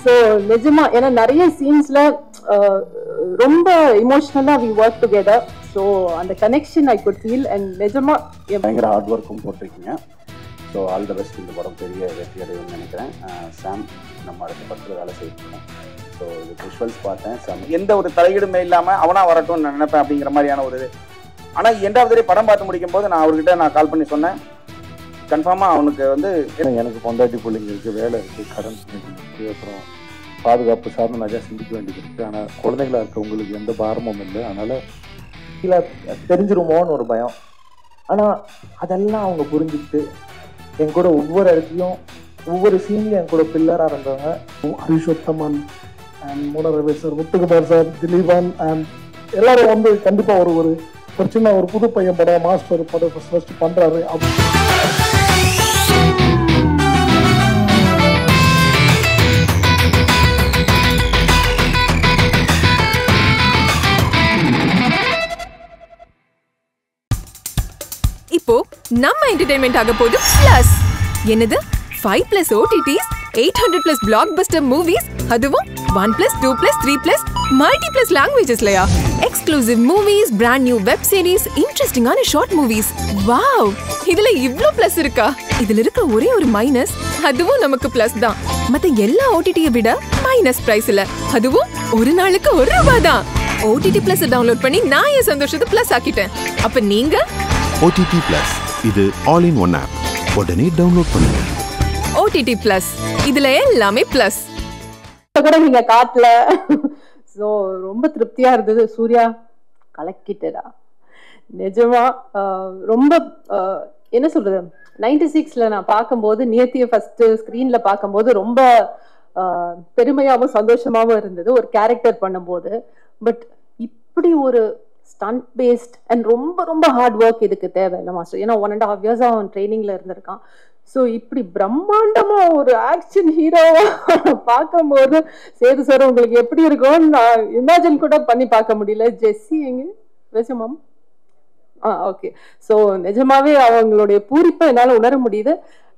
So நிஜமா ஏன்னா நிறைய சீன்ஸ்ல ரொம்ப இமோஷனலா வி ஒர்க் டுகெதர். ஸோ அந்த connection I could feel and நிஜமா பயங்கர ஹார்ட் ஒர்க்கும் போட்டிருக்கீங்க. So all the best. இந்த படம் பெரிய வெற்றி அடையும்னு நினைக்கிறேன். சாம் நம்ம அடுத்த படத்தில் வேலை செய்யணும். ஸோ இது விஷுவல்ஸ் பார்த்தேன். சாம் எந்த ஒரு தலையீடுமே இல்லாமல் அவனா வரட்டும்னு நான் நினைப்பேன் அப்படிங்கிற மாதிரியான ஒரு இது. ஆனால் இரண்டாவது படம் பார்த்து முடிக்கும் போது நான் அவர்கிட்ட கால் பண்ணி சொன்னேன், கன்ஃபார்மாக அவனுக்கு வந்து எனக்கு பொண்டாட்டி பிள்ளைங்க இருக்குது, வேலை இருக்குது, கடன் இருக்குது, அப்புறம் பாதுகாப்பு சார்ந்து நிறையா சிந்திக்க வேண்டியது இருக்குது. ஆனால் குழந்தைங்களா இருக்க உங்களுக்கு எந்த பாரமும் இல்லை. அதனால் கீழே தெரிஞ்சிருமோன்னு ஒரு பயம். ஆனால் அதெல்லாம் அவங்க புரிஞ்சுக்கிட்டு என் கூட ஒவ்வொரு இடத்துலையும் ஒவ்வொரு சீன்லையும் என் கூட பில்லராக இருந்தவங்க. Harishothaman and Mudaravi sir, Muthukumar sir, Thileepan and எல்லாரும் வந்து கண்டிப்பாக ஒரு சின்ன ஒரு புது பையன் படம் மாஸ்டர் படம் ஃபர்ஸ்ட் பண்ணுறாரு. இப்போ நம்ம என்டர்டெயின்மெண்ட் ஆக போகுது பிளஸ். என்னது 5+ OTTs, 800+ blockbuster movies, அதுவும் 1+, 2+, 3+ multi+ languagesலயா? Exclusive movies, brand new web series, இன்ட்ரெஸ்டிங்கான ஷார்ட் மூவிஸ். வாவ், இதுல இவ்ளோ பிளஸ் இருக்கா? இதுல இருக்க ஒரே ஒரு மைனஸ், அதுவும் நமக்கு பிளஸ் தான். மத்த எல்லா OTT-யை விட மைனஸ் பிரைஸ்ல, அதுவும் ஒரு நாளுக்கு ₹1 தான். OTT Plus டவுன்லோட் பண்ணி நான் என் சந்தோஷத்தை பிளஸ் ஆக்கிட்டேன். அப்ப நீங்க OTT Plus இது ஆல் இன் ஒன் ஆப். உடனே டவுன்லோட் பண்ணுங்க. OTT Plus இதுல எல்லாமே பிளஸ். கூட நீங்க காட்டல. ஸோ ரொம்ப திருப்தியா இருந்தது. சூர்யா கலக்கிட்டடா நிஜமா. ரொம்ப என்ன சொல்றது, 96ல நான் பார்க்கும்போது நியத்திய ஃபர்ஸ்ட் ஸ்கிரீன்ல பார்க்கும்போது ரொம்ப பெருமையாகவும் சந்தோஷமாகவும் இருந்தது ஒரு கேரக்டர் பண்ணும்போது. பட் இப்படி ஒரு ஸ்டண்ட் பேஸ்ட் அண்ட் ரொம்ப ரொம்ப ஹார்ட் ஒர்க் இதுக்கு தேவையில்லை மாஸ்டர். ஏன்னா 1.5 years அவன் ட்ரைனிங்ல இருந்திருக்கான். ஸோ இப்படி பிரம்மாண்டமா ஒரு ஆக்ஷன் ஹீரோவா பார்க்கும்போது சேது சார் உங்களுக்கு எப்படி இருக்கும்னு நான் இமேஜின் கூட பண்ணி பார்க்க முடியல. ஜெஸ்ஸி எங்க பேசுமாம்? ஓகே. ஸோ நிஜமாவே அவங்களுடைய பூரிப்பை என்னால் உணர முடியுது.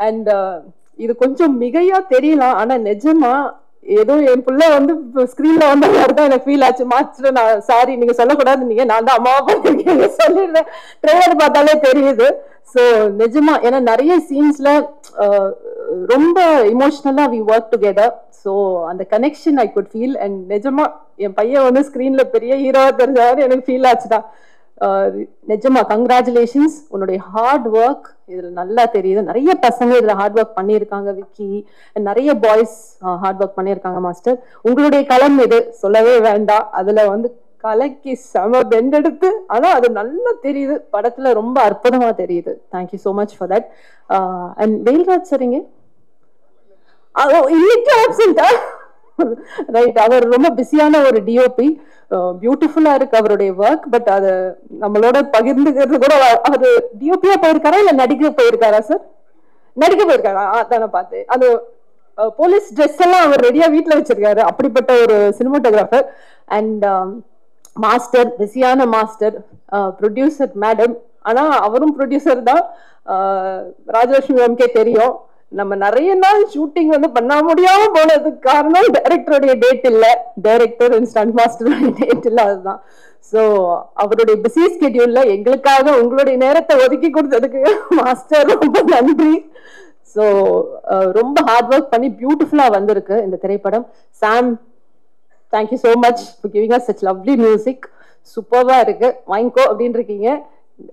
அண்ட் இது கொஞ்சம் மிகையா தெரியலாம், ஆனா நிஜமா ஏதோ என் பிள்ளை வந்து ஸ்கிரீன்ல வந்த மாதிரி தான் எனக்கு ஃபீல் ஆச்சு. மாஸ்டர் நான் சாரி, நீங்க சொல்லக்கூடாது, நீங்க நான் தான் அம்மாவா பண்ணிருக்கீங்க சொல்லிடுறேன். ட்ரெய்லர் பார்த்தாலே தெரியுது. ஸோ நிஜமா ஏன்னா நிறைய சீன்ஸ்ல ரொம்ப இமோஷனலா வி ஒர்க் டுகெதர். ஸோ அந்த connection I could feel. And நிஜமா என் பையன் வந்து ஸ்கிரீன்ல பெரிய ஹீரோவா தெரிஞ்சாரு எனக்கு ஃபீல் ஆச்சுதான். நிஜமா கங்க்ராச்சுலேஷன்ஸ், உன்னுடைய ஹார்ட் ஒர்க் இதுல நல்லா தெரியுது. நிறைய பசங்க இதுல ஹார்ட் ஒர்க் பண்ணியிருக்காங்க. விக்கி நிறைய பாய்ஸ் ஹார்ட் ஒர்க் பண்ணியிருக்காங்க மாஸ்டர். உங்களுடைய களம் இது சொல்லவே வேண்டாம். அதுல வந்து கலக்கி செம பெண்ட் எடுத்து, ஆனா அது நல்லா தெரியுது படத்துல, ரொம்ப அற்புதமா தெரியுது. Thank you so much for that. And Velraj சரிங்க இன்னைக்கு ஆப்சென்டா? ரைட், அவர் ரொம்ப பிஸியான ஒரு டிஓபி. பியூட்டிஃபுல்லா இருக்கு அவருடைய ஒர்க். பட் அது நம்மளோட பகிர்ந்துக்கிறது கூட. அவரு டிஓபியா போயிருக்காரா இல்ல நடிக்க போயிருக்காரா சார்? நடிக்க போயிருக்காரா? தானே பார்த்தேன். அது போலீஸ் ட்ரெஸ் எல்லாம் அவர் ரெடியா வீட்டுல வச்சிருக்காரு. அப்படிப்பட்ட ஒரு சினிமாட்டோகிராஃபர். அண்ட் மாஸ்டர், பிஸியான மாஸ்டர், ப்ரொடியூசர் மேடம். ஆனா அவரும் ப்ரொடியூசர் தான். ராஜலட்சுமி மேம்கே தெரியும், நம்ம நிறைய நாள் ஷூட்டிங் வந்து பண்ண முடியாம போனதுக்கு காரணம் டைரக்டருடைய டேட் இல்ல, டைரக்டர் அண்ட் ஸ்டண்ட் மாஸ்டருடைய டேட் இல்ல. அதுதான். ஸோ அவருடைய பிஸி ஸ்கெடியூல்ல எங்களுக்காக உங்களுடைய நேரத்தை ஒதுக்கி கொடுத்ததுக்கு மாஸ்டர் ரொம்ப நன்றி. ஸோ ரொம்ப ஹார்ட் ஒர்க் பண்ணி பியூட்டிஃபுல்லா வந்திருக்கு இந்த திரைப்படம். Sam, thank you so much for giving us such lovely music. சூப்பர்வா இருக்கு, வாங்கிக்கோ அப்படின்னு இருக்கீங்க.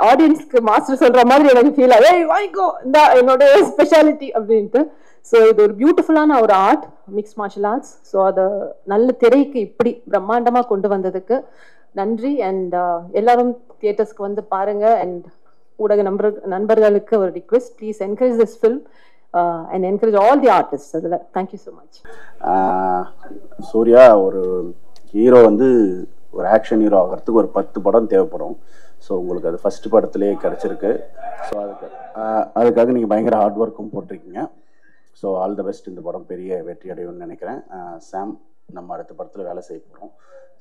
ஆடியன்ஸ்க்கு மாஸ்டர் சொல்ற மாதிரி எனக்கு ஃபீல் ஆகுது, வாங்கிக்கோ இந்த என்னோட ஸ்பெஷாலிட்டி அப்படின்ட்டு. ஸோ இது ஒரு பியூட்டிஃபுல்லான ஒரு art, mix martial arts. So அதை நல்ல திரைக்கு இப்படி பிரம்மாண்டமா கொண்டு வந்ததுக்கு நன்றி. அண்ட் எல்லாரும் தியேட்டர்ஸ்க்கு வந்து பாருங்க. அண்ட் ஊடக நண்பர்களுக்கு ஒரு request, please encourage this film and encourage all the artists. அதுல thank you so much. Surya ஒரு ஹீரோ வந்து ஒரு ஆக்ஷன் ஹீரோ ஆகிறதுக்கு ஒரு 10 படம் தேவைப்படும். ஸோ உங்களுக்கு அது ஃபர்ஸ்ட் படத்துலேயே கிடச்சிருக்கு. ஸோ அதுக்காக நீங்கள் பயங்கர ஹார்ட் ஒர்க்கும் போட்டிருக்கீங்க. So all the best. இந்த படம் பெரிய வெற்றி அடையும்னு நினைக்கிறேன். சாம் நம்ம அடுத்த படத்தில் வேலை செய்ய போகிறோம்.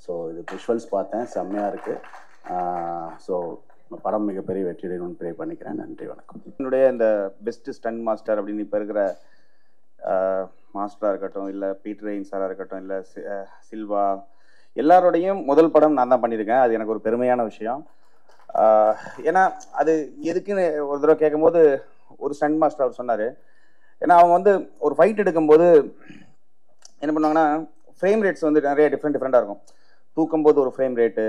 ஸோ இது விஷுவல்ஸ் பார்த்தேன், செம்மையாக இருக்குது. ஸோ படம் மிகப்பெரிய வெற்றி அடையணும்னு ப்ரே பண்ணிக்கிறேன். நன்றி, வணக்கம். என்னுடைய இந்த பெஸ்ட் ஸ்டண்ட் மாஸ்டர் அப்படின்னு இப்போ இருக்கிற மாஸ்டராக இருக்கட்டும், இல்லை பீட்டர் ரெயின் சாராக இருக்கட்டும், இல்லை சில்வா, எல்லாரோடையும் முதல் படம் நான் தான் பண்ணியிருக்கேன். அது எனக்கு ஒரு பெருமையான விஷயம். ஏன்னா அது எதுக்குன்னு ஒரு தடவை கேட்கும்போது ஒரு ஸ்டண்ட் மாஸ்டர் அவர் சொன்னார். ஏன்னா அவங்க வந்து ஒரு ஃபைட் எடுக்கும்போது என்ன பண்ணுவாங்கன்னா, ஃப்ரேம் ரேட்ஸ் வந்து நிறைய டிஃப்ரெண்ட்டாக இருக்கும். தூக்கும்போது ஒரு ஃப்ரேம் ரேட்டு,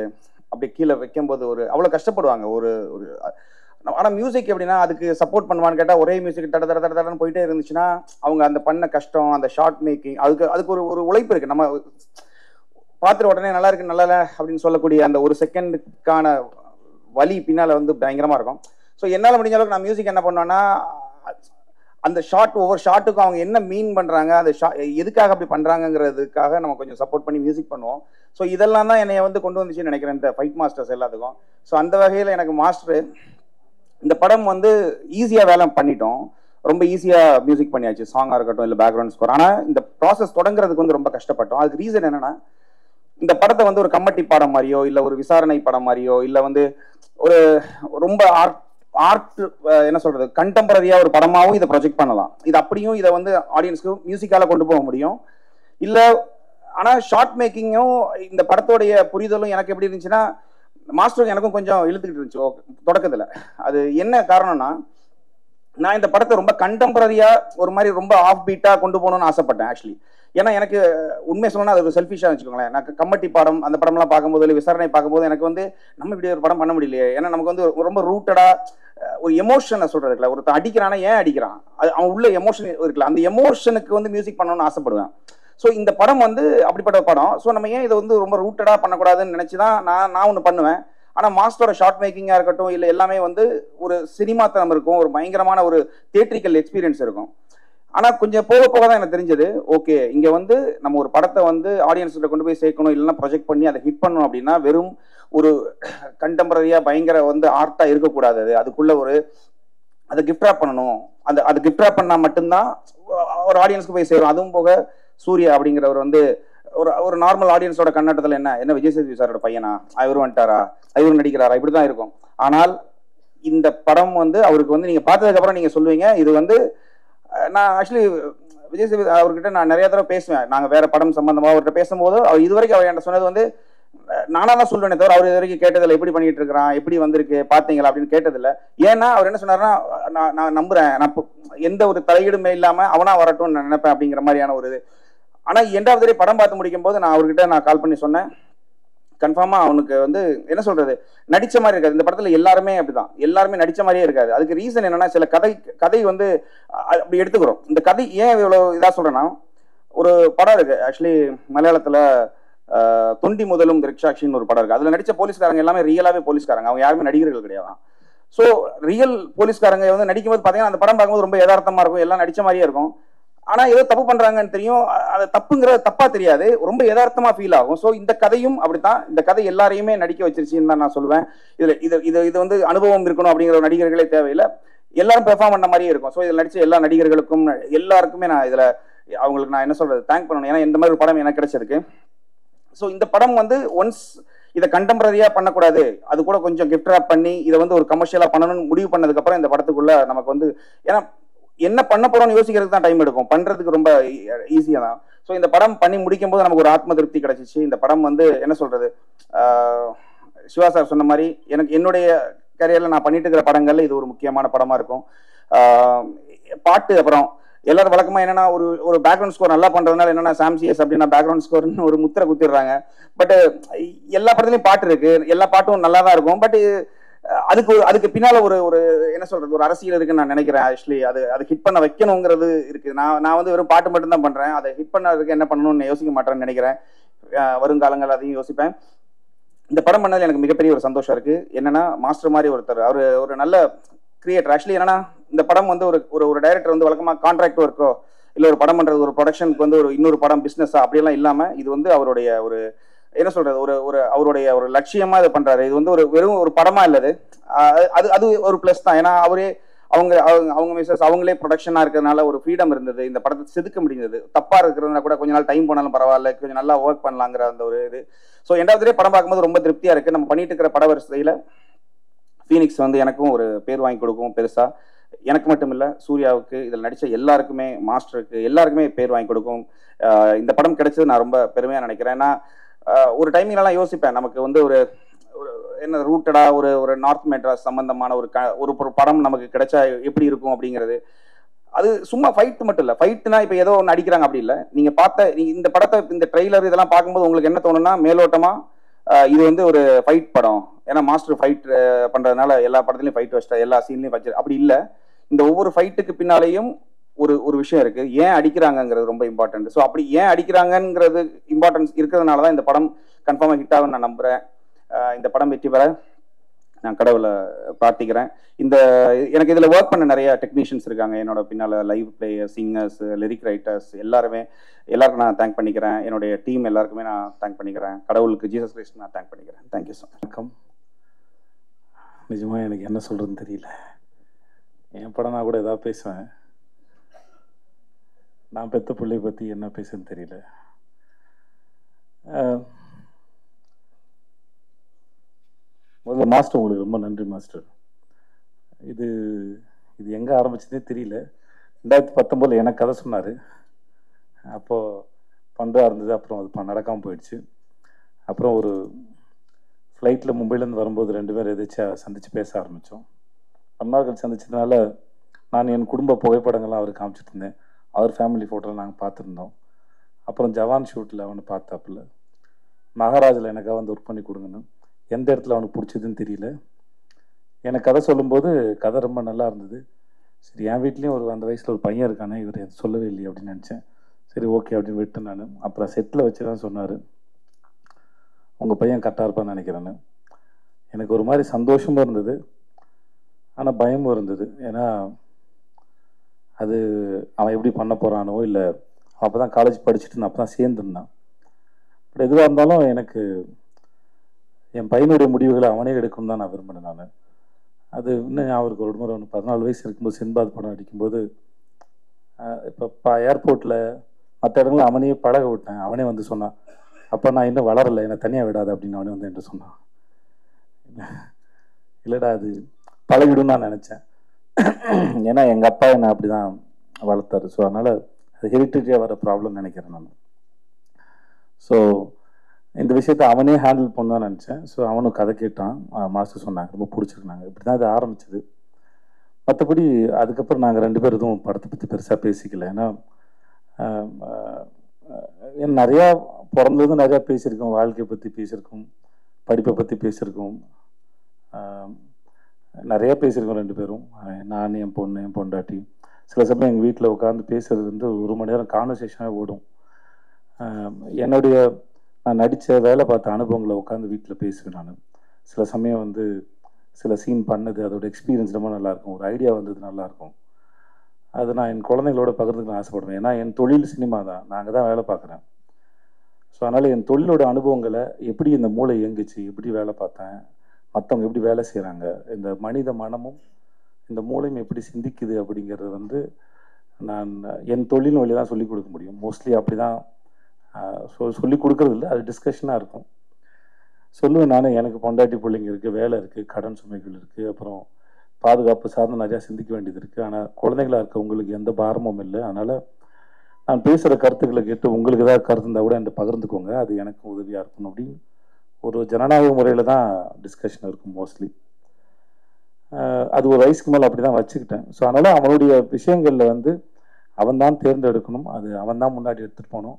அப்படி கீழே வைக்கும்போது ஒரு அவ்வளோ கஷ்டப்படுவாங்க. ஒரு ஆனால் மியூசிக் எப்படின்னா அதுக்கு சப்போர்ட் பண்ணுவான்னு கேட்டால் ஒரே மியூசிக் தட தட தடன்னு போயிட்டே இருந்துச்சுன்னா அவங்க அந்த பண்ண கஷ்டம், அந்த ஷார்ட் மேக்கிங், அதுக்கு ஒரு உழைப்பு இருக்குது. நம்ம பார்த்துட்டு உடனே நல்லா இருக்கு நல்லா இல்லை அப்படின்னு சொல்லக்கூடிய அந்த ஒரு செகண்டுக்கான வலி பின்னால் வந்து பயங்கரமாக இருக்கும். ஸோ என்னால் முடிஞ்ச அளவுக்கு நான் மியூசிக் என்ன பண்ணுவேன்னா, அந்த ஒவ்வொரு ஷாட்டுக்கும் அவங்க என்ன மீன் பண்ணுறாங்க, அந்த எதுக்காக அப்படி பண்ணுறாங்கங்கிறதுக்காக நம்ம கொஞ்சம் சப்போர்ட் பண்ணி மியூசிக் பண்ணுவோம். ஸோ இதெல்லாம் தான் என்னை வந்து கொண்டு வந்துச்சுன்னு நினைக்கிறேன் இந்த ஃபைட் மாஸ்டர்ஸ் எல்லாத்துக்கும். ஸோ அந்த வகையில் எனக்கு மாஸ்டர் இந்த படம் வந்து ஈஸியாக வேலை பண்ணிட்டோம். ரொம்ப ஈஸியாக மியூசிக் பண்ணியாச்சு, சாங்காக இருக்கட்டும் இல்லை பேக்ரவுண்ட் ஸ்கோர். ஆனால் இந்த ப்ராசஸ் தொடங்குறதுக்கு வந்து ரொம்ப கஷ்டப்பட்டோம். அதுக்கு ரீசன் என்னென்னா, இந்த படத்தை வந்து ஒரு கம்மட்டி படம் மாதிரியோ இல்லை ஒரு விசாரணை படம் மாதிரியோ இல்லை வந்து ஒரு ரொம்ப ஆர்ட் என்ன சொல்றது கண்டெம்பரரியா ஒரு படமாகவும் இதை ப்ரொஜெக்ட் பண்ணலாம். இது அப்படியும் இதை வந்து ஆடியன்ஸ்க்கு மியூசிக்கால கொண்டு போக முடியும். இல்லை ஆனால் ஷார்ட் மேக்கிங்கும் இந்த படத்தோடைய புரிதலும் எனக்கு எப்படி இருந்துச்சுன்னா, மாஸ்டருக்கு எனக்கும் கொஞ்சம் இழுத்துக்கிட்டு இருந்துச்சு தொடக்கத்தில். அது என்ன காரணம்னா, நான் இந்த படத்தை ரொம்ப கண்டெம்பரரியா ஒரு மாதிரி ரொம்ப ஆஃப் பீட்டா கொண்டு போகணும்னு ஆசைப்பட்டேன் ஆக்சுவலி. ஏன்னா எனக்கு உண்மை சொல்லணும்னா அது ஒரு செல்ஃபிஷாக வச்சுக்கோங்களேன். எனக்கு கம்மட்டி படம் அந்த படம்லாம் பார்க்கும்போது இல்லை விசாரணை பார்க்கும்போது எனக்கு வந்து நம்ம இப்படி ஒரு படம் பண்ண முடியலையே. ஏன்னா நமக்கு வந்து ரொம்ப ரூட்டடா ஒரு எமோஷனை சொல்றது இருக்குல்ல, ஒருத்தன் அடிக்கிறானா ஏன் அடிக்கிறான், அது அவன் உள்ள எமோஷன் இருக்குல்ல, அந்த எமோஷனுக்கு வந்து மியூசிக் பண்ணணும்னு ஆசைப்படுவேன். ஸோ இந்த படம் வந்து அப்படிப்பட்ட படம். ஸோ நம்ம ஏன் இதை வந்து ரொம்ப ரூட்டடா பண்ணக்கூடாதுன்னு நினைச்சு தான் நான் ஒன்று பண்ணுவேன். ஆனால் மாஸ்டரோட ஷார்ட் மேக்கிங்காக இருக்கட்டும் இல்லை எல்லாமே வந்து ஒரு சினிமாத்தனம் இருக்கும், ஒரு பயங்கரமான ஒரு தியேட்ரிக்கல் எக்ஸ்பீரியன்ஸ் இருக்கும். ஆனால் கொஞ்சம் போக போக தான் எனக்கு தெரிஞ்சது, ஓகே இங்கே வந்து நம்ம ஒரு படத்தை வந்து ஆடியன்ஸ்கிட்ட கொண்டு போய் சேர்க்கணும், இல்லைன்னா ப்ரொஜெக்ட் பண்ணி அதை ஹிட் பண்ணணும் அப்படின்னா வெறும் ஒரு கண்டெம்பரரியாக பயங்கர வந்து ஆர்ட்டாக இருக்கக்கூடாது. அதுக்குள்ள அதை கிஃப்ட் ராப் பண்ணணும். அது கிஃப்ட் ராப் பண்ணால் மட்டும்தான் ஒரு ஆடியன்ஸ்க்கு போய் சேரும். அதுவும் போக சூர்யா அப்படிங்கிறவர் வந்து ஒரு நார்மல் ஆடியன்ஸோட கண்ணோட்டத்தில் என்ன விஜய் சேதுபதி சாரோட பையனா, இவரு வந்துட்டாரா, இவரு நடிக்கிறாரா, இப்படி தான் இருக்கும். ஆனால் இந்த படம் வந்து அவருக்கு வந்து நீங்கள் பார்த்ததுக்கப்புறம் நீங்கள் சொல்லுவீங்க, இது வந்து நான் ஆக்சுவலி விஜய் சேதுபதி அவர்கிட்ட நான் நிறைய தடவை பேசுவேன். நாங்கள் வேற படம் சம்பந்தமாக அவர்கிட்ட பேசும்போது அவர் இதுவரைக்கும் அவர் என்கிட்ட சொன்னது வந்து நானாக தான் சொல்லுவேனே தவிர அவர் இது வரைக்கும் கேட்டதில்லை, எப்படி பண்ணிட்டு இருக்கிறான், எப்படி வந்திருக்கு பார்த்தீங்களா அப்படின்னு கேட்டதில்லை. ஏன்னா அவர் என்ன சொன்னார்னா, நான் நம்புறேன், நான் எந்த ஒரு தலையீடுமே இல்லாமல் அவனா வரட்டும்னு நான் நினைப்பேன் அப்படிங்கிற மாதிரியான ஒரு இது. ஆனால் எண்டாவது படம் பார்த்து முடிக்கும் போது நான் அவர்கிட்ட கால் பண்ணி சொன்னேன், கன்ஃபார்மாக அவனுக்கு வந்து என்ன சொல்றது நடிச்ச மாதிரி இருக்காது. இந்த படத்தில் எல்லாருமே அப்படிதான், எல்லாருமே நடிச்ச மாதிரியே இருக்காது. அதுக்கு ரீசன் என்னன்னா, சில கதை வந்து அப்படி எடுத்துக்கிறோம். இந்த கதை ஏன் இவ்வளோ இதாக சொல்றேன்னா, ஒரு படம் இருக்கு ஆக்சுவலி மலையாளத்தில், தொண்டி முதலும் ரிக்ஷாக்ஷின்னு ஒரு படம் இருக்கு. அதில் நடிச்ச போலீஸ்காரங்க எல்லாமே ரியலாகவே போலீஸ்காரங்க, அவங்க யாருமே நடிகர்கள் கிடையாது. ஸோ ரியல் போலீஸ்காரங்க வந்து நடிக்கும்போது பார்த்தீங்கன்னா அந்த படம் பார்க்கும்போது ரொம்ப யதார்த்தமாக இருக்கும், எல்லாம் நடிச்ச மாதிரியே இருக்கும். ஆனால் ஏதோ தப்பு பண்ணுறாங்கன்னு தெரியும், அது தப்புங்கிறது தப்பாக தெரியாது, ரொம்ப யதார்த்தமாக ஃபீல் ஆகும். ஸோ இந்த கதையும் அப்படித்தான், இந்த கதை எல்லாரையுமே நடிக்க வச்சிருச்சுன்னு தான் நான் சொல்லுவேன். இது வந்து அனுபவம் இருக்கணும் அப்படிங்கிற நடிகர்களே தேவையில்லை, எல்லாரும் பெர்ஃபார்ம் பண்ண மாதிரியே இருக்கும். ஸோ இதில் நடித்த எல்லா நடிகர்களுக்கும் எல்லாருக்குமே நான் இதில் அவங்களுக்கு நான் என்ன சொல்றது தேங்க் பண்ணணும். ஏன்னா இந்த மாதிரி ஒரு படம் எனக்கு கிடைச்சிருக்கு. ஸோ இந்த படம் வந்து ஒன்ஸ் இதை கண்டெம்பரரியாக பண்ணக்கூடாது, அது கூட கொஞ்சம் கிஃப்ட் ராப் பண்ணி இதை வந்து ஒரு கமர்ஷியலாக பண்ணணும்னு முடிவு பண்ணதுக்கப்புறம் இந்த படத்துக்குள்ள நமக்கு வந்து ஏன்னா என்ன பண்ண போறோம்னு யோசிக்கிறதுக்கு தான் டைம் எடுக்கும், பண்றதுக்கு ரொம்ப ஈஸியாக தான். ஸோ இந்த படம் பண்ணி முடிக்கும் போது நமக்கு ஒரு ஆத்ம திருப்தி கிடைச்சிச்சு. இந்த படம் வந்து என்ன சொல்றது, சிவா சார் சொன்ன மாதிரி எனக்கு என்னுடைய கரியரில் நான் பண்ணிட்டு இருக்கிற படங்கள்ல இது ஒரு முக்கியமான படமா இருக்கும். பாட்டு அப்புறம் எல்லாரும் வழக்கமா என்னன்னா ஒரு பேக்ரவுண்ட் ஸ்கோர் நல்லா பண்றதுனால என்னன்னா சாம்சிஎஸ் அப்படின்னா பேக்ரவுண்ட் ஸ்கோர்னு ஒரு முத்திரை குத்திடுறாங்க. பட் எல்லா படத்துலயும் பாட்டு இருக்கு, எல்லா பாட்டும் நல்லா தான் இருக்கும். பட் அதுக்கு பின்னால ஒரு என்ன சொல்றது ஒரு அரசியல் இருக்குன்னு நான் நினைக்கிறேன். ஆக்சுவலி அது ஹிட் பண்ண வைக்கணுங்கிறது இருக்கு. நான் வந்து வெறும் பாட்டு மட்டும் தான் பண்றேன், அதை ஹிட் பண்ணதுக்கு என்ன பண்ணணும்னு யோசிக்க மாட்டேன்னு நினைக்கிறேன். வருங்காலங்கள் அதையும் யோசிப்பேன். இந்த படம் பண்ணதில் எனக்கு மிகப்பெரிய ஒரு சந்தோஷம் இருக்கு. என்னன்னா மாஸ்டர் மாதிரி ஒருத்தர், அவர் ஒரு நல்ல கிரியேட்டர். ஆக்சுவலி என்னன்னா இந்த படம் வந்து ஒரு டைரக்டர் வந்து வழக்கமா கான்ட்ராக்ட் ஒர்க்கோ இல்லை ஒரு படம் பண்றது ஒரு ப்ரொடக்ஷனுக்கு வந்து ஒரு இன்னொரு படம் பிஸ்னஸா அப்படியெல்லாம் இல்லாம இது வந்து அவருடைய ஒரு என்ன சொல்றது அவருடைய ஒரு லட்சியமா இதை பண்றாரு. இது வந்து வெறும் ஒரு படமா இல்லது, அது ஒரு பிளஸ் தான். ஏன்னா அவங்க மிஸ்ஸஸ் அவங்களே ப்ரொடக்ஷனா இருக்கிறதுனால ஒரு ஃப்ரீடம் இருந்தது, இந்த படத்தை செதுக்க முடிந்தது. தப்பா இருக்கிறதுனா கூட கொஞ்ச நாள் டைம் போனாலும் பரவாயில்ல, கொஞ்சம் நல்லா ஒர்க் பண்ணலாங்கிற அந்த ஒரு இது. ஸோ ரெண்டாவது படம் பார்க்கும்போது ரொம்ப திருப்தியா இருக்கு. நம்ம பண்ணிட்டு இருக்கிற பட வரிசையில ஃபீனிக்ஸ் வந்து எனக்கும் ஒரு பேர் வாங்கி கொடுக்கும் பெருசா. எனக்கு மட்டும் இல்லை, சூர்யாவுக்கு, இதில் நடித்த எல்லாருக்குமே, மாஸ்டருக்கு எல்லாருக்குமே பேர் வாங்கி கொடுக்கும். இந்த படம் கிடைச்சது நான் ரொம்ப பெருமையாக நினைக்கிறேன். ஏன்னா ஒரு டைமிங்லாம் யோசிப்பேன், நமக்கு வந்து ஒரு என்ன ரூட்டடாக ஒரு நார்த் மெட்ராஸ் சம்பந்தமான ஒரு படம் நமக்கு கிடைச்சா எப்படி இருக்கும் அப்படிங்கிறது. அது சும்மா ஃபைட் மட்டும் இல்லை, ஃபைட்னா இப்போ ஏதோ ஒன்று அடிக்கிறாங்க அப்படி இல்லை. நீங்கள் இந்த படத்தை, இந்த ட்ரெய்லர் இதெல்லாம் பார்க்கும்போது உங்களுக்கு என்ன தோணுன்னா, மேலோட்டமாக இது வந்து ஒரு ஃபைட் படம், ஏன்னா மாஸ்டர் ஃபைட் பண்ணுறதுனால எல்லா படத்துலையும் ஃபைட் வச்சுட்டா, எல்லா சீன்லையும் வச்சு, அப்படி இல்லை. இந்த ஒவ்வொரு ஃபைட்டுக்கு பின்னாலேயும் ஒரு விஷயம் இருக்குது. ஏன் அடிக்கிறாங்கங்கிறது ரொம்ப இம்பார்ட்டன்ட். ஸோ அப்படி ஏன் அடிக்கிறாங்கங்கிறது இம்பார்ட்டன்ஸ் இருக்கிறதுனால தான் இந்த படம் கன்ஃபார்மாக ஹிட் ஆகும்னு நான் நம்புகிறேன். இந்த படம் வெற்றி பெற நான் கடவுளை பிரார்த்திக்கிறேன். எனக்கு இதில் ஒர்க் பண்ண நிறைய டெக்னீஷியன்ஸ் இருக்காங்க என்னோட பின்னால், live player, singers, lyric writers, எல்லாருக்கும் நான் தேங்க் பண்ணிக்கிறேன். என்னுடைய டீம் எல்லாருக்குமே நான் தேங்க் பண்ணிக்கிறேன். கடவுளுக்கு, ஜீசஸ் கிரைஸ்ட் நான் தேங்க் பண்ணிக்கிறேன். Thank you so much. வணக்கம். நிஜமாக எனக்கு என்ன சொல்கிறதுன்னு தெரியல. என் படம்னா கூட ஏதாவது பேசுவேன், நான் பெற்ற பிள்ளையை பற்றி என்ன பேசுன்னு தெரியல. முதல்ல மாஸ்டர், உங்களுக்கு ரொம்ப நன்றி மாஸ்டர். இது எங்கே ஆரம்பிச்சதே தெரியல. 2019 எனக்கு கதை சொன்னார், அப்போது பண்ணுறா இருந்தது. அப்புறம் அது நடக்காமல் போயிடுச்சு. அப்புறம் ஒரு ஃப்ளைட்டில் மும்பையிலேருந்து வரும்போது 2 பேர் எதாச்சும் சந்தித்து பேச ஆரம்பித்தோம். ரொம்ப நாட்கள் சந்திச்சதுனால நான் என் குடும்ப புகைப்படங்கள்லாம் அவருக்கு காமிச்சிட்டு இருந்தேன். அவர் ஃபேமிலி ஃபோட்டோவில் நாங்கள் பார்த்துருந்தோம். அப்புறம் ஜவான் ஷூட்டில் அவனை பார்த்தாப்புல, மகாராஜில் எனக்காக வந்து ஒர்க் பண்ணி கொடுங்கன்னு. எந்த இடத்துல அவனுக்கு பிடிச்சதுன்னு தெரியல. எனக்கு கதை சொல்லும்போது கதை ரொம்ப நல்லா இருந்தது. சரி, என் வீட்லேயும் அந்த வயசில் ஒரு பையன் இருக்கானே, இவர் சொல்லவே இல்லையே அப்படின்னு நினச்சேன். சரி, ஓகே அப்படின்னு விட்டு நான் அப்புறம் செட்டில் வச்சு தான் சொன்னார், உங்கள் பையன் கரெக்டாக இருப்பான்னு நினைக்கிறேன்னு. எனக்கு ஒரு மாதிரி சந்தோஷமும் இருந்தது, ஆனால் பயமும் இருந்தது. ஏன்னா அது அவன் எப்படி பண்ண போகிறானோ, இல்லை அப்போ தான் காலேஜ் படிச்சுட்டு நான் அப்போ தான் சேர்ந்துருந்தான். பட் எதுவாக இருந்தாலும் எனக்கு என் பையனுடைய முடிவுகளை அவனே எடுக்கணும் தான் நான் விரும்பினேன். நான் அது இன்னும் அவருக்கு ஒரு முறை 14 வயசு இருக்கும்போது சின்பாத் படம் அடிக்கும்போது, இப்போ ஏர்போர்ட்டில் மற்ற இடங்களில் அவனையே பழக விட்டேன். அவனே வந்து சொன்னான், அப்போ நான் இன்னும் வளரலை, என்னை தனியாக விடாது அப்படின்னு அவனே வந்து என்கிட்ட சொன்னான். இல்லைடா, அது பழகிடும் நான் நினச்சேன். ஏன்னா எங்கள் அப்பா என்னை அப்படி தான் வளர்த்தாரு. ஸோ அதனால் அது ஹெரிட்டேஜாக வர ப்ராப்ளம் நினைக்கிறேன் நான். ஸோ இந்த விஷயத்தை அவனே ஹேண்டில் பண்ணதான் நினச்சேன். ஸோ அவனும் கதை கேட்டான், மாஸ்டர் சொன்னாங்க, ரொம்ப பிடிச்சிருந்தாங்க. இப்படி தான் இது ஆரம்பிச்சது. மற்றபடி அதுக்கப்புறம் நாங்கள் 2 பேர் எதுவும் படத்தை பற்றி பெருசாக பேசிக்கல. ஏன்னா நிறையா பிறந்ததும் நிறையா பேசியிருக்கோம், வாழ்க்கையை பற்றி பேசியிருக்கோம், படிப்பை பற்றி பேசியிருக்கோம், நிறையா பேசியிருக்கோம் 2 பேரும். நான், என் பொண்ணு, என் பொண்டாட்டி. சில சமயம் எங்கள் வீட்டில் உட்காந்து பேசுறது வந்து 1 மணி நேரம் கான்வர்சேஷனாக ஓடும். நான் நடித்த வேலை பார்த்த அனுபவங்களை உட்காந்து வீட்டில் பேசுவேன் நான். சில சமயம் வந்து சில சீன் பண்ணது, அதோட எக்ஸ்பீரியன்ஸ் ரொம்ப நல்லாயிருக்கும், ஒரு ஐடியா வந்தது நல்லாயிருக்கும். அது நான் என் குழந்தைங்களோட பகிர்ந்துக்க ஆசைப்படுவேன். ஏன்னா என் தொழில் சினிமா தான், நான் அங்கே தான் வேலை பார்க்குறேன். ஸோ அதனால் என் தொழிலோட அனுபவங்களை, எப்படி இந்த மூளை இயங்குச்சு, எப்படி வேலை பார்த்தேன், மற்றவங்க எப்படி வேலை செய்கிறாங்க, இந்த மனித மனமும் இந்த மூளையும் எப்படி சிந்திக்குது அப்படிங்கிறது வந்து நான் என் தொழில் வழி தான் சொல்லிக் கொடுக்க முடியும். மோஸ்ட்லி அப்படி தான் சொல்லிக் கொடுக்கறது இல்லை, அது டிஸ்கஷனாக இருக்கும். சொல்லுவேன் நான், எனக்கு பொண்டாட்டி பிள்ளைங்க இருக்குது, வேலை இருக்குது, கடன் சுமைகள் இருக்குது, அப்புறம் பாதுகாப்பு சார்ந்து நிறையா சிந்திக்க வேண்டியது இருக்குது. ஆனால் குழந்தைகளாக இருக்க உங்களுக்கு எந்த பாரமும் இல்லை. அதனால் நான் பேசுகிற கருத்துக்களை கேட்டு உங்களுக்கு ஏதாவது கருத்து இருந்தால் கூட என்கிட்ட பகிர்ந்துக்கோங்க, அது எனக்கும் உதவியாக இருக்கணும் அப்படின்னு ஒரு ஜனநாயக முறையில் தான் டிஸ்கஷன் இருக்கும் மோஸ்ட்லி. அது ஒரு வயசுக்கு மேலே அப்படி தான் வச்சுக்கிட்டேன். ஸோ அதனால் அவனுடைய விஷயங்களில் வந்து அவன் தான் தேர்ந்தெடுக்கணும், அது அவன் தான் முன்னாடி எடுத்துகிட்டு போகணும்.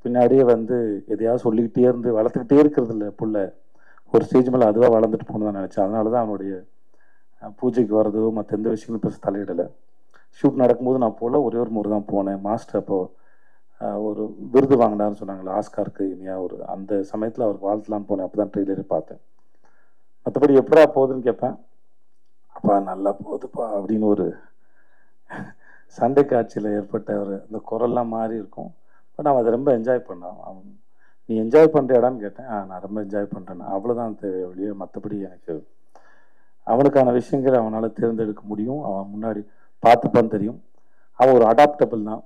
பின்னாடியே வந்து எதையாவது சொல்லிக்கிட்டே இருந்து வளர்த்துக்கிட்டே இருக்கிறது இல்லை. புள்ள ஒரு ஸ்டேஜ் மேலே அதுவாக வளர்ந்துட்டு போகணும் தான் நினச்சேன். அதனால தான் அவனுடைய பூஜைக்கு வர்றதோ மற்ற எந்த விஷயங்களும் பெருசு தலையிடலை. ஷூட் நடக்கும்போது நான் போகல, ஒரே ஒரு முறை தான் போனேன். மாஸ்டர் அப்போது ஒரு விருது வாங்கினார்னு சொன்னாங்களே, ஆஸ்காருக்கு இனியா, அந்த சமயத்தில் அவருக்கு வாழ்த்தலான்னு போனேன். அப்போ தான் ட்ரெய்லரே பார்த்தேன். மற்றபடி எப்படா போகுதுன்னு கேட்பேன், அப்பா நல்லா போகுதுப்பா அப்படின்னு ஒரு சண்டை காட்சியில் ஏற்பட்ட அந்த குரல்லாம் மாறி இருக்கும். பட் அவன் அதை ரொம்ப என்ஜாய் பண்ணான். நீ என்ஜாய் பண்ணுறியாடான்னு கேட்டேன். நான் ரொம்ப என்ஜாய் பண்ணுறேன், அவ்வளோதான் தேவை ஒழிய மற்றபடி எனக்கு அவனுக்கான விஷயங்களை அவனால் தேர்ந்தெடுக்க முடியும். அவன் முன்னாடி பார்த்துப்பான்னு தெரியும். அவன் ஒரு அடாப்டபிள் தான்,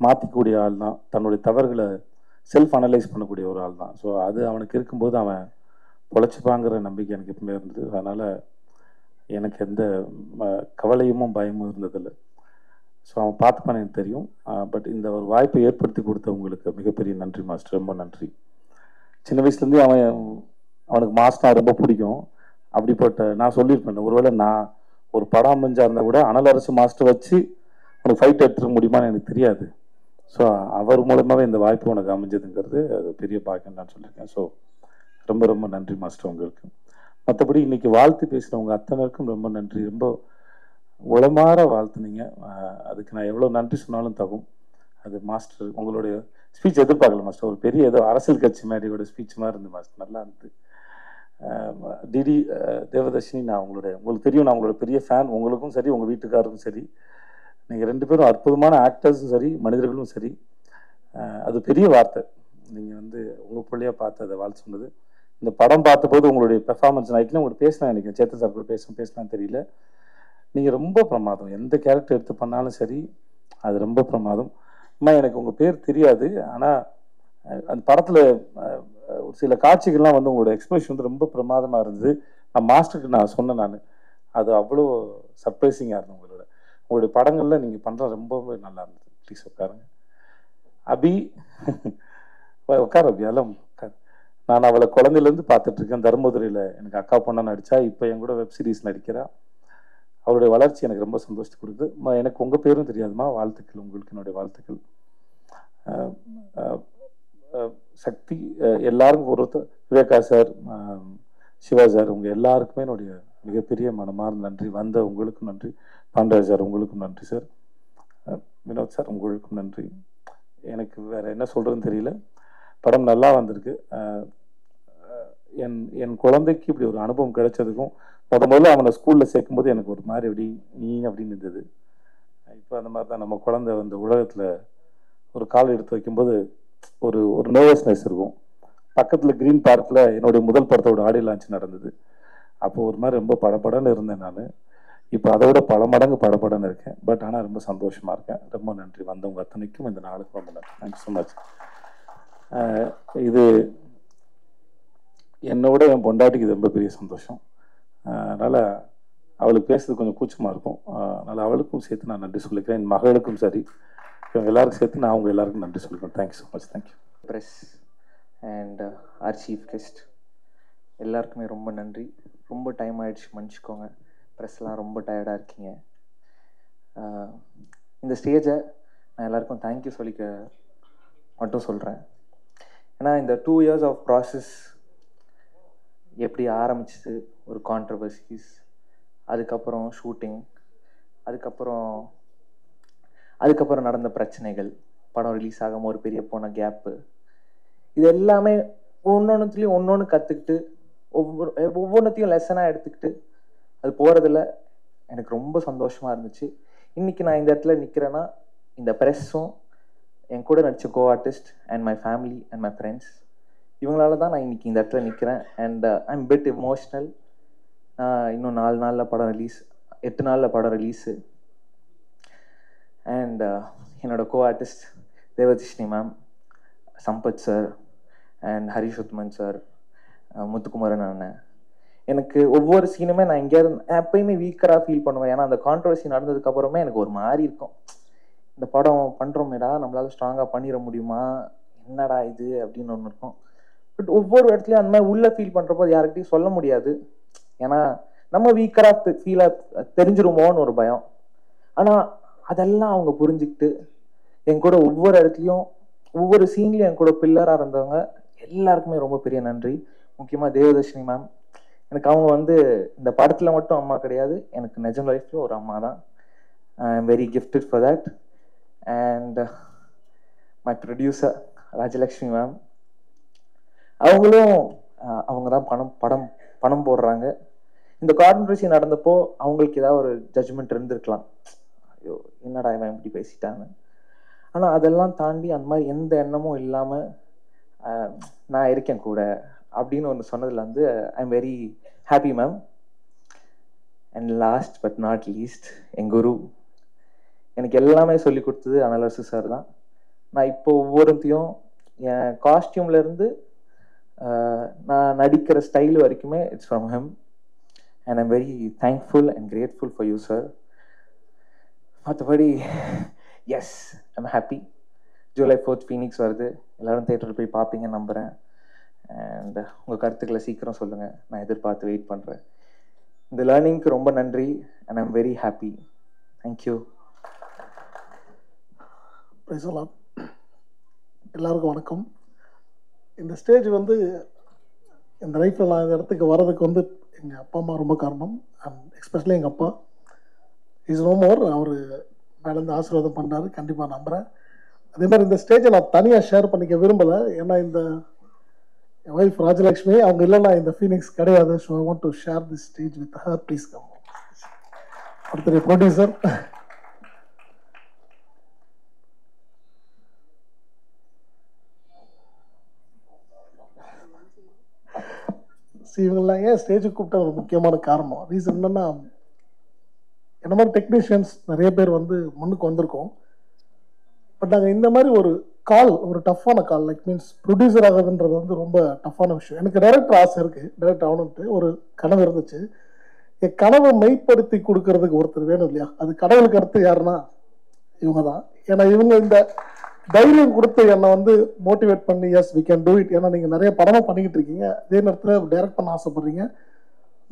மாற்றிக்கூடிய ஆள் தான், தன்னுடைய தவறுகளை செல்ஃப் அனலைஸ் பண்ணக்கூடிய ஒரு ஆள் தான். ஸோ அது அவனுக்கு இருக்கும்போது அவன் பொழைச்சிப்பாங்கிற நம்பிக்கை எனக்கு எப்பவுமே இருந்தது. அதனால் எனக்கு எந்த கவலையும் பயமும் இருந்ததில்லை. ஸோ அவன் பார்த்துப்பான்னு எனக்கு தெரியும். பட் இந்த ஒரு வாய்ப்பை ஏற்படுத்தி கொடுத்தவங்களுக்கு மிகப்பெரிய நன்றி மாஸ்டர், ரொம்ப நன்றி. சின்ன வயசுலேருந்தே அவனுக்கு மாஸ்டர் ரொம்ப பிடிக்கும். அப்படிப்பட்ட நான் சொல்லியிருப்பேன், ஒருவேளை நான் ஒரு படம் அமைஞ்சா இருந்தால் கூட அனல் அரசு மாஸ்டர் வச்சு உனக்கு ஃபைட் எடுத்துக்க முடியுமான்னு எனக்கு தெரியாது. ஸோ அவர் மூலமாகவே இந்த வாய்ப்பு உனக்கு அமைஞ்சதுங்கிறது அது பெரிய பாக்கியம் நான் சொல்லியிருக்கேன். ஸோ ரொம்ப ரொம்ப நன்றி மாஸ்டர் உங்களுக்கு. மற்றபடி இன்னைக்கு வாழ்த்து பேசுகிறவங்க அத்தனைக்கும் ரொம்ப நன்றி. ரொம்ப உளமாற வாழ்த்துனீங்க. அதுக்கு நான் எவ்வளோ நன்றி சொன்னாலும் தகும். அது மாஸ்டர் உங்களுடைய ஸ்பீச் எதிர்பார்க்கல மாஸ்டர். ஒரு பெரிய ஏதோ அரசியல் கட்சி மேடையோட ஸ்பீச் மாதிரி இருந்து மாஸ்டர், நல்லா இருந்தது. டிடி தேவதர்ஷினி, நான் உங்களுக்கு தெரியும், நான் உங்களோட பெரிய ஃபேன். உங்களுக்கும் சரி, உங்கள் வீட்டுக்காருக்கும் சரி, நீங்கள் 2 பேரும் அற்புதமான ஆக்டர்ஸும் சரி, மனிதர்களும் சரி. அது பெரிய வார்த்தை. நீங்கள் உங்கள் பிள்ளையாக பார்த்து அதை வாழ்த்து சொன்னது. இந்த படம் பார்த்தபோது உங்களுடைய பெர்ஃபார்மன்ஸ் நான் உங்கள்கிட்ட பேசினேன், நினைக்கிறேன் சேத்தன் சார் கூட பேசினான்னு தெரியல. நீங்கள் ரொம்ப பிரமாதம். எந்த கேரக்டர் எடுத்து பண்ணாலும் சரி, அது ரொம்ப பிரமாதம். அம்மா எனக்கு உங்கள் பேர் தெரியாது, ஆனால் அந்த படத்தில் ஒரு சில காட்சிகள்லாம் உங்களோட எக்ஸ்பிரஷன் ரொம்ப பிரமாதமாக இருந்தது. நான் மாஸ்டருக்கு நான் சொன்னேன், அது அவ்வளோ சர்ப்ரைசிங்காக இருந்தது. உங்களுடைய படங்களில் நீங்கள் பண்ணுற ரொம்பவே நல்லா இருந்தது. ப்ளீஸ் உட்காருங்க. அபி உட்கார அபி, எல்லாம் உட்காரு. நான் அவளை குழந்தையிலேருந்து பார்த்துட்ருக்கேன். தர்மதுரையில் எனக்கு அக்கா பொண்ணா நடித்தா, இப்போ என் கூட வெப் சீரிஸ் நடிக்கிறா. அவருடைய வளர்ச்சி எனக்கு ரொம்ப சந்தோஷத்தை கொடுக்குது. எனக்கு உங்கள் பேரும் தெரியாதுமா, வாழ்த்துக்கள். உங்களுக்கு என்னுடைய வாழ்த்துக்கள். சக்தி, எல்லாருக்கும் ஒருத்தர், விவேகா சார், சிவா சார், உங்கள் எல்லாருக்குமே என்னுடைய மிகப்பெரிய மனமார்ந்த நன்றி. வந்த உங்களுக்கும் நன்றி. பாண்டராஜ் சார் உங்களுக்கும் நன்றி சார். வினோத் சார் உங்களுக்கும் நன்றி. எனக்கு வேறு என்ன சொல்கிறதுன்னு தெரியல. படம் நல்லா வந்திருக்கு. என் குழந்தைக்கு இப்படி ஒரு அனுபவம் கிடைச்சதுக்கும், முதல்ல அவனை ஸ்கூலில் சேர்க்கும்போது எனக்கு ஒரு மாதிரி அப்படின்னு இருந்தது. இப்போ அந்த மாதிரி தான் நம்ம குழந்தை உலகத்தில் ஒரு கால் எடுத்து வைக்கும்போது ஒரு நர்வஸ்னஸ் இருக்கும். பக்கத்தில் க்ரீன் பார்க்கில் என்னுடைய முதல் படத்தோட ஆடியோ லான்ச் நடந்தது. அப்போது ஒரு மாதிரி ரொம்ப படபடன்னு இருந்தேன் நான். இப்போ அதை விட பல மடங்கு படபடன்னு இருக்கேன். பட் ஆனால் ரொம்ப சந்தோஷமாக இருக்கேன். ரொம்ப நன்றி வந்தவங்க அத்தனைக்கும், இந்த நாளுக்கு ரொம்ப நன்றி. Thank you so much. இது என்னோட என் பொண்டாட்டிக்கு இது ரொம்ப பெரிய சந்தோஷம். அதனால் அவளுக்கு பேசுறது கொஞ்சம் கூச்சமாக இருக்கும். அதனால் அவளுக்கும் சேர்த்து நான் நன்றி சொல்லிக்கிறேன். என் மகளுக்கும் சரி, இவங்க எல்லாருக்கும் சேர்த்து நான் அவங்க எல்லாருக்கும் நன்றி சொல்லிக்கிறேன். Thank you so much. Thank you. Press and our chief guest எல்லாருக்குமே ரொம்ப நன்றி. ரொம்ப டைம் ஆகிடுச்சு, மன்னிச்சிக்கோங்க. ப்ரெஸ்லாம் ரொம்ப டயர்டாக இருக்கீங்க. இந்த ஸ்டேஜை நான் எல்லாருக்கும் தேங்க்யூ சொல்லிக்க மட்டும் சொல்கிறேன். ஏன்னா இந்த 2 years ஆஃப் ப்ராசஸ் எப்படி ஆரம்பிச்சிது, ஒரு கான்ட்ரவர்சிஸ், அதுக்கப்புறம் ஷூட்டிங், அதுக்கப்புறம் நடந்த பிரச்சனைகள், படம் ரிலீஸ் ஆகாமல் ஒரு பெரிய போன கேப்பு, இது எல்லாமே ஒவ்வொன்றுத்துலேயும் ஒன்று கற்றுக்கிட்டு ஒவ்வொன்றத்தையும் லெசனாக எடுத்துக்கிட்டு அது போகிறதுல எனக்கு ரொம்ப சந்தோஷமாக இருந்துச்சு. இன்றைக்கி நான் இந்த இடத்துல நிற்கிறேன்னா, இந்த ப்ரெஸ்ஸும் என் கூட நடித்த co artist and my family and my friends, இவங்களால தான் நான் இன்றைக்கி இந்த இடத்துல நிற்கிறேன். And I am bit emotional. இன்னும் 4 நாளில் படம் ரிலீஸ், 8 நாளில் படம் ரிலீஸு. அண்ட் என்னோடய co artist Devadarshini ma'am, Sampath sir and Harish Uthman sir, Muthukumaran அண்ணன், எனக்கு ஒவ்வொரு சீனுமே நான் எங்கேயாவது எப்பயுமே வீக்கராக ஃபீல் பண்ணுவேன். ஏன்னா அந்த கான்ட்ரவர்சி நடந்ததுக்கப்புறமே எனக்கு ஒரு மாதிரி இருக்கும், இந்த படம் பண்ணுறோமேடா, நம்மளால ஸ்ட்ராங்காக பண்ணிட முடியுமா, என்னடா இது அப்படின்னு ஒன்று இருக்கும். பட் ஒவ்வொரு இடத்துலையும் அந்த மாதிரி உள்ளே ஃபீல் பண்ணுறப்போ அது யார்கிட்டையும் சொல்ல முடியாது. ஏன்னா நம்ம வீக்கராக ஃபீலாக தெரிஞ்சிருமோன்னு ஒரு பயம். ஆனால் அதெல்லாம் அவங்க புரிஞ்சுக்கிட்டு என் கூட ஒவ்வொரு இடத்துலையும் ஒவ்வொரு சீன்லையும் என் கூட பில்லராக இருந்தவங்க எல்லாருக்குமே ரொம்ப பெரிய நன்றி. முக்கியமாக தேவதர்ஷினி மேம், எனக்கு அவங்க இந்த படத்தில் மட்டும் அம்மா கிடையாது, எனக்கு நிஜம் லைஃப்ல ஒரு அம்மா தான். ஐ am very gifted for that. And my producer Rajalakshmi ma'am, அவங்க தான் பணம் போடுறாங்க. இந்த கான்ட்ரவர்சி நடந்தப்போ அவங்களுக்கு ஏதாவது ஒரு ஜட்ஜ்மெண்ட் இருந்திருக்கலாம், ஐயோ என்னடா இவன் இப்படி பேசிட்டாங்க. ஆனால் அதெல்லாம் தாண்டி அந்த மாதிரி எந்த எண்ணமும் இல்லாமல் நான் இருக்கேன் கூட அப்படின்னு ஒன்று சொன்னதில் I am very happy ma'am. And last but not least, என் குரு எனக்கு எல்லாமே சொல்லி கொடுத்தது அனலரசு சார் தான். நான் இப்போ ஒவ்வொருத்தையும் என் காஸ்டியூம்லேருந்து நான் நடிக்கிற ஸ்டைல் வரைக்குமே it's from him. and I'm very thankful and grateful for you, sir. மற்றபடி yes I'm happy. July 4th Phoenix வருது, எல்லோரும் தேட்டரில் போய் பார்ப்பீங்கன்னு நம்புகிறேன். அண்ட் உங்கள் கருத்துக்களை சீக்கிரம் சொல்லுங்கள், நான் எதிர்பார்த்து வெயிட் பண்ணுறேன். இந்த லேர்னிங்க்கு ரொம்ப நன்றி and I'm very happy. Thank you. எல்லாருக்கும் வணக்கம். இந்த ஸ்டேஜ் வந்து இந்த லைஃப்பில் நான் இந்த இடத்துக்கு வர்றதுக்கு வந்து எங்கள் அப்பா அம்மா ரொம்ப காரணம். அண்ட் எஸ்பெஷலி எங்கள் அப்பா இஸ் நோ மோர். அவர் மேலேருந்து ஆசீர்வாதம் பண்ணார், கண்டிப்பாக நம்புகிறேன். அதே மாதிரி இந்த ஸ்டேஜை நான் தனியாக ஷேர் பண்ணிக்க விரும்பலை. ஏன்னா இந்த என் ஒய்ஃப் ராஜலக்ஷ்மி அவங்க இல்லைன்னா இந்த ஃபீலிங்ஸ் கிடையாது. So I want to share this stage with her. Please come. அடுத்த ப்ரொடியூசர் இவங்கெல்லாம் ஏன் ஸ்டேஜுக்கு கூப்பிட்ட ஒரு முக்கியமான காரணம் ரீசன் என்னன்னா, என்ன மாதிரி டெக்னீஷியன்ஸ் நிறைய பேர் வந்து முன்னுக்கு வந்திருக்கோம். பட் நாங்கள் இந்த மாதிரி ஒரு கால், ஒரு டஃப்பான கால், லைக் மீன்ஸ் ப்ரொடியூசர் ஆகுதுன்றது வந்து ரொம்ப டஃப்பான விஷயம். எனக்கு டைரக்டர் ஆசை இருக்குது, டைரக்டர் ஆகணுன்ட்டு ஒரு கனவு இருந்துச்சு. என் கனவை மெய்ப்படுத்தி கொடுக்கறதுக்கு ஒருத்தர் வேணும் இல்லையா? அது கடவுளுக்கு அடுத்து யாருன்னா இவங்க தான். ஏன்னா இவங்க இந்த தைரியம் கொடுத்து என்னை வந்து மோட்டிவேட் பண்ணி yes we can do it. ஏன்னா நீங்கள் நிறைய படமாக பண்ணிக்கிட்டு இருக்கீங்க, அதே நேரத்தில் டைரக்ட் பண்ண ஆசைப்படுறீங்க,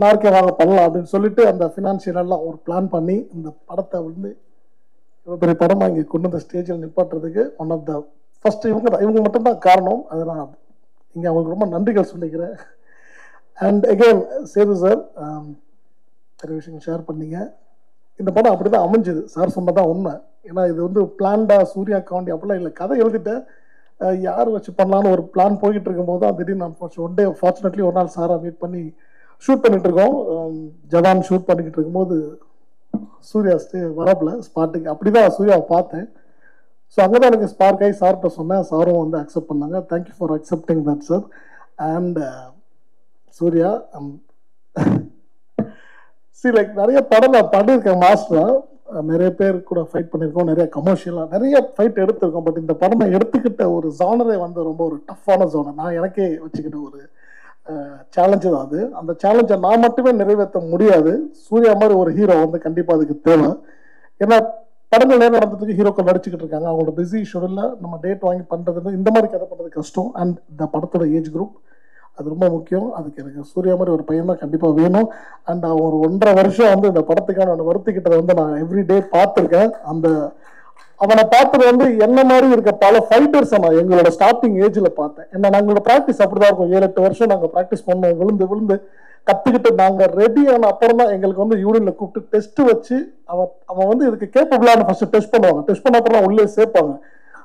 நார்க்கே வாங்க பண்ணலாம் அப்படின்னு சொல்லிட்டு அந்த ஃபினான்ஷியலெல்லாம் ஒரு பிளான் பண்ணி இந்த படத்தை வந்து இவ்வளோ பெரிய படமாக இங்கே கொண்டு வந்த ஸ்டேஜில் நிப்பாட்டுறதுக்கு ஒன் ஆஃப் த ஃபர்ஸ்ட் இவங்க மட்டும்தான் காரணம். அதை நான் இங்கே அவங்களுக்கு ரொம்ப நன்றிகள் சொல்லிக்கிறேன். அண்ட் அகெயின் சேது சார் நிறைய விஷயங்கள் ஷேர் பண்ணீங்க. இந்த படம் அப்படி தான் அமைஞ்சுது, சார் சொன்னதான் உண்மை. ஏன்னா இது வந்து பிளான்டாக சூர்யா காண்டி அப்படிலாம் இல்லை, கதை எழுதிட்டேன், யார் வச்சு பண்ணலான்னு ஒரு பிளான் போய்கிட்டு இருக்கும்போது தான் திடீர்னு ஒன் டே ஃபார்ச்சுனேட்லி ஒரு நாள் சாரை மீட் பண்ணி ஷூட் பண்ணிகிட்டு இருக்கோம். ஜவான் ஷூட் பண்ணிக்கிட்டு இருக்கும்போது சூர்யா வரப்பில் ஸ்பாட்டுக்கு அப்படி தான் சூர்யாவை பார்த்தேன். ஸோ அங்கே தான் எனக்கு ஸ்பார்க் ஆகி சார்கிட்ட சொன்னேன், சாரும் வந்து அக்செப்ட் பண்ணாங்க. Thank you for accepting that sir. And Surya like நிறைய படம் நான் பண்ணியிருக்கேன் மாஸ்டராக, நிறைய பேர் கூட ஃபைட் பண்ணியிருக்கோம், நிறைய கமர்ஷியலாக நிறைய ஃபைட் எடுத்திருக்கோம். பட் இந்த படம் நான் எடுத்துக்கிட்ட ஒரு ஜானரே வந்து ரொம்ப ஒரு டஃப்பான ஜானர். நான் எனக்கே வச்சுக்கிட்ட ஒரு சேலஞ்சு தான் அது. அந்த சேலஞ்சை நான் மட்டுமே நிறைவேற்ற முடியாது, சூர்யா மாதிரி ஒரு ஹீரோ வந்து கண்டிப்பாக அதுக்கு தேவை. ஏன்னா படங்கள் நேரம் நடந்துட்டு ஹீரோக்கள் நடிச்சுக்கிட்டு இருக்காங்க, அவங்களோட பிஸி ஷெடியூலில் நம்ம டேட் வாங்கி பண்ணுறது இந்த மாதிரி கதை பண்ணுறது கஷ்டம். அண்ட் இந்த படத்தோட ஏஜ் குரூப் அது ரொம்ப முக்கியம். அதுக்கு எனக்கு சூர்யா மாதிரி ஒரு பையன் தான் கண்டிப்பாக வேணும். அண்ட் ஒரு 1.5 வருஷம் வந்து இந்த படத்துக்கான வருத்திக்கிட்டதை வந்து நான் எவ்ரிடே பார்த்துருக்கேன். அந்த அவனை பார்த்தது வந்து என்ன மாதிரி இருக்க பல ஃபைட்டர்ஸை நான் எங்களோட ஸ்டார்டிங் ஏஜில் பார்த்தேன். ஏன்னா நாங்களோட ப்ராக்டிஸ் அப்படி தான் இருக்கும், 7-8 வருஷம் நாங்கள் ப்ராக்டிஸ் பண்ணோம், விழுந்து விழுந்து கற்றுக்கிட்டு நாங்கள் ரெடி ஆன அப்புறம் தான் எங்களுக்கு வந்து யூனியனில் கூப்பிட்டு டெஸ்ட்டு வச்சு அவன் வந்து இதுக்கு கேப்பபிளான ஃபஸ்ட்டு டெஸ்ட் பண்ணுவாங்க, டெஸ்ட் பண்ண அப்புறம் உள்ளே சேர்ப்பாங்க.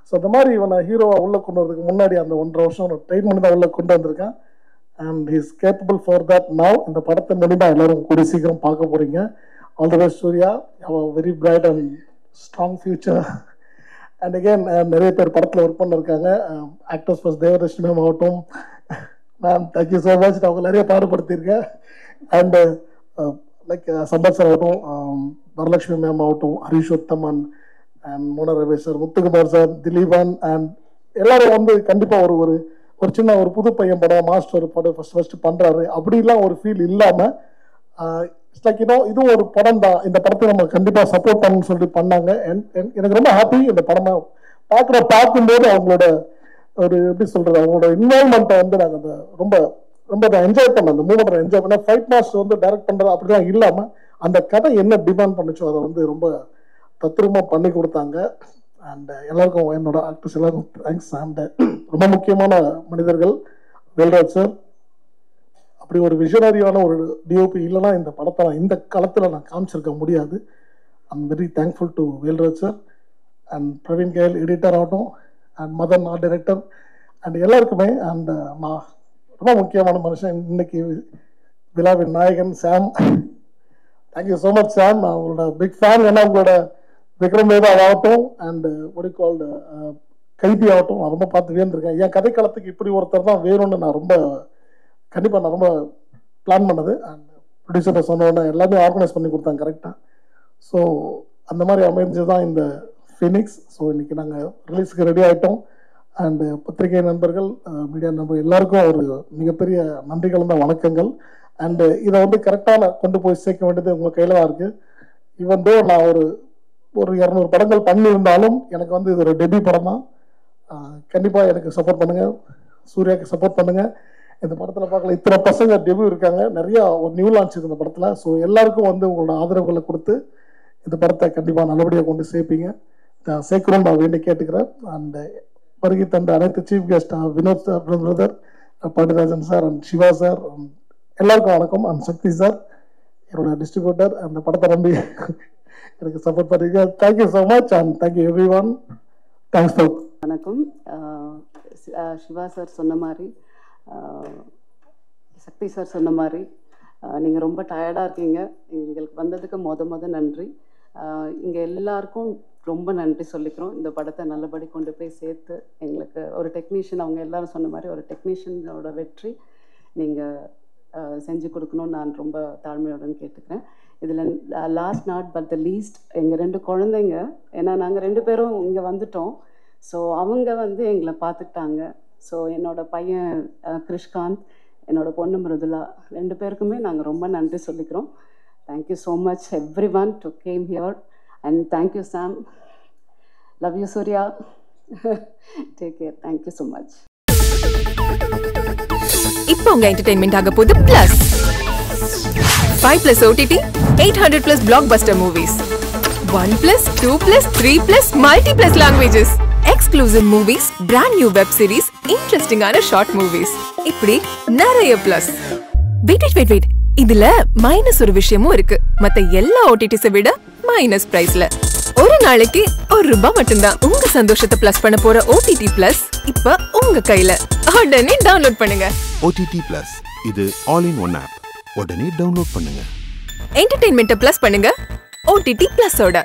ஸோ அந்த மாதிரி இவனை ஹீரோவை உள்ளே கொண்டு வரதுக்கு முன்னாடி அந்த 1.5 வருஷம் ட்ரெயின் பண்ணி தான் உள்ளே கொண்டு வந்திருக்கேன். And he is capable for that now. இந்த படத்தை மூலிமா எல்லாரும் கூடி சீக்கிரம் பார்க்க போகிறீங்க. All the best Surya, very bright and strong future. And again நிறைய பேர் படத்தில் ஒர்க் பண்ணிருக்காங்க. ஆக்டர்ஸ் ஃபர்ஸ்ட் தேவதர்ஷினி மேம் ஆகட்டும், மேம் தேங்க்யூ ஸோ மச், அவங்க நிறைய பாடுபடுத்தியிருக்கேன். அண்டு லைக் சம்பத் சார் ஆகட்டும், வரலட்சுமி மேம் ஆகட்டும், ஹரிஷ் உத்தமன் அண்ட் மோன Ramesh sir, Muthukumar sir, Thileepan and எல்லாரும் வந்து கண்டிப்பாக ஒரு சின்ன ஒரு புது பையன் படம் மாஸ்டர் படம் ஃபர்ஸ்ட் பண்ணுறாரு அப்படிலாம் ஒரு ஃபீல் இல்லாமல் இட்ஸ் லைக் இதுவும் ஒரு படம் தான், இந்த படத்தை நம்ம கண்டிப்பாக சப்போர்ட் பண்ணணும்னு சொல்லிட்டு பண்ணாங்க. எனக்கு ரொம்ப ஹாப்பி. இந்த படமா பார்க்கும்போது அவங்களோட ஒரு எப்படி சொல்கிறது, அவங்களோட இன்வால்மெண்ட்டை வந்து நாங்கள் அந்த ரொம்ப ரொம்ப என்ஜாய் பண்ணோம். அந்த மூமெண்ட்டை என்ஜாய் பண்ண ஃபைட் மாஸ்டர் வந்து டைரக்ட் பண்ணுறது அப்படிலாம் இல்லாமல் அந்த கதை என்ன டிமாண்ட் பண்ணுச்சோ அதை வந்து ரொம்ப தத்ரூபமாக பண்ணி கொடுத்தாங்க. அண்ட் எல்லாருக்கும் என்னோட ஆக்டர்ஸ் எல்லாருக்கும் தேங்க்ஸ். அண்ட் ரொம்ப முக்கியமான மனிதர்கள் வேல்ராஜ் சார், அப்படி ஒரு விஷனரியான ஒரு டிஓபி இல்லைன்னா இந்த படத்தை இந்த காலத்தில் நான் காமிச்சிருக்க முடியாது. I'm very thankful to Velraj sir and Praveen KL editor ஆகட்டும், and Madan art director and எல்லாருக்குமே. அண்ட் நான் ரொம்ப முக்கியமான மனுஷன் இன்னைக்கு விழாவின் நாயகன் Sam, thank you so much Sam, நான் உங்களோட பிக் ஃபேன். ஏன்னா உங்களோட விக்ரம் வேதா ஆகட்டும் அண்ட் ஒடிகால்டு கைதி ஆகட்டும் நான் ரொம்ப பார்த்து வேண்டியிருக்கேன். என் கதைக்காலத்துக்கு இப்படி ஒருத்தர் தான் வேணும்னு நான் ரொம்ப கண்டிப்பாக நான் ரொம்ப பிளான் பண்ணது. அண்ட் ப்ரொடியூசரை சொன்னோன்னே எல்லாமே ஆர்கனைஸ் பண்ணி கொடுத்தாங்க கரெக்டாக. ஸோ அந்த மாதிரி அமைஞ்சது தான் இந்த ஃபீனிக்ஸ். ஸோ இன்றைக்கி நாங்கள் ரிலீஸுக்கு ரெடி ஆகிட்டோம். அண்டு பத்திரிகை நண்பர்கள், மீடியா நண்பர்கள் எல்லாருக்கும் ஒரு மிகப்பெரிய நன்றிகள் தான், வணக்கங்கள். அண்டு இதை வந்து கரெக்டாக கொண்டு போய் சேர்க்க வேண்டியது உங்கள் கையில் தான் இருக்குது. ஈவன் தோ நான் ஒரு 200 படங்கள் பண்ணியிருந்தாலும் எனக்கு வந்து இது ஒரு டெபியூ படம் தான். கண்டிப்பாக எனக்கு சப்போர்ட் பண்ணுங்கள், சூர்யாவுக்கு சப்போர்ட் பண்ணுங்கள். இந்த படத்தில் பார்க்கல இத்தனை பசங்க டெபியூ இருக்காங்க, நிறையா ஒரு நியூ லான்ச் இந்த படத்தில். ஸோ எல்லாருக்கும் வந்து உங்களோட ஆதரவுகளை கொடுத்து இந்த படத்தை கண்டிப்பாக நல்லபடியாக கொண்டு சேர்ப்பீங்க, சேர்க்கணும்னு நான் வேண்டி கேட்டுக்கிறேன். அண்ட் வருகை தந்த அனைத்து chief guest Vinoth sir, brother Pandiarajan sir and Siva sir, எல்லாருக்கும் வணக்கம். அண்ட் சக்தி சார் என்னோட டிஸ்ட்ரிபியூட்டர், அந்த படத்தை நம்பி எனக்கு சப்போர்ட் பண்ணுறீங்க. Thank you so much and thank you everyone. Thanks for. வணக்கம். சிவா சார் சொன்ன மாதிரி, சக்தி சார் சொன்ன மாதிரி, நீங்கள் ரொம்ப டயர்டாக இருக்கீங்க. எங்களுக்கு வந்ததுக்கு மொத நன்றி. இங்கே எல்லாருக்கும் ரொம்ப நன்றி சொல்லிக்கிறோம். இந்த படத்தை நல்லபடி கொண்டு போய் சேர்த்து எங்களுக்கு ஒரு டெக்னீஷியன், அவங்க எல்லாரும் சொன்ன மாதிரி ஒரு டெக்னீஷியனோட வெற்றி நீங்கள் செஞ்சு கொடுக்கணும்னு நான் ரொம்ப தாழ்மையுடன் கேட்டுக்கிறேன். இதில் last not but the least எங்கள் 2 குழந்தைங்க, ஏன்னா நாங்கள் 2 பேரும் இங்கே வந்துட்டோம். ஸோ அவங்க வந்து எங்களை பார்த்துக்கிட்டாங்க. ஸோ என்னோட பையன் கிருஷ்காந்த், என்னோட பொண்ணு மிருதுலா, 2 பேருக்குமே நாங்கள் ரொம்ப நன்றி சொல்லிக்கிறோம். Thank you so much everyone to came here and thank you Sam. Love you Surya. Take care. Thank you so much. இப்போ உங்க என்டர்டெயின்மெண்ட் ஆக போகுது plus 5+ OTT 800+ blockbuster movies 1+, 2+, 3+ multi+ languages exclusive movies, brand new web series, interesting ஆன short movies, இப்படி நிறைய plus. Wait இதுல minus ஒரு விஷயமும் இருக்கு. மத்த எல்லா OTTs விட மைனஸ் பிரைஸ்ல ஒரு நாளைக்கு ₹1 மட்டும்தான். உங்க சந்தோஷத்தை பிளஸ் பண்ண போற OTT பிளஸ் இப்ப உங்க கையில. உடனே டவுன்லோட் பண்ணுங்க. OTT Plus இது ஆல் இன் ஒன் ஆப். உடனே டவுன்லோட் பண்ணுங்க. என்டர்டெயின்மெண்ட்டை பிளஸ் பண்ணுங்க OTT Plus ஓட.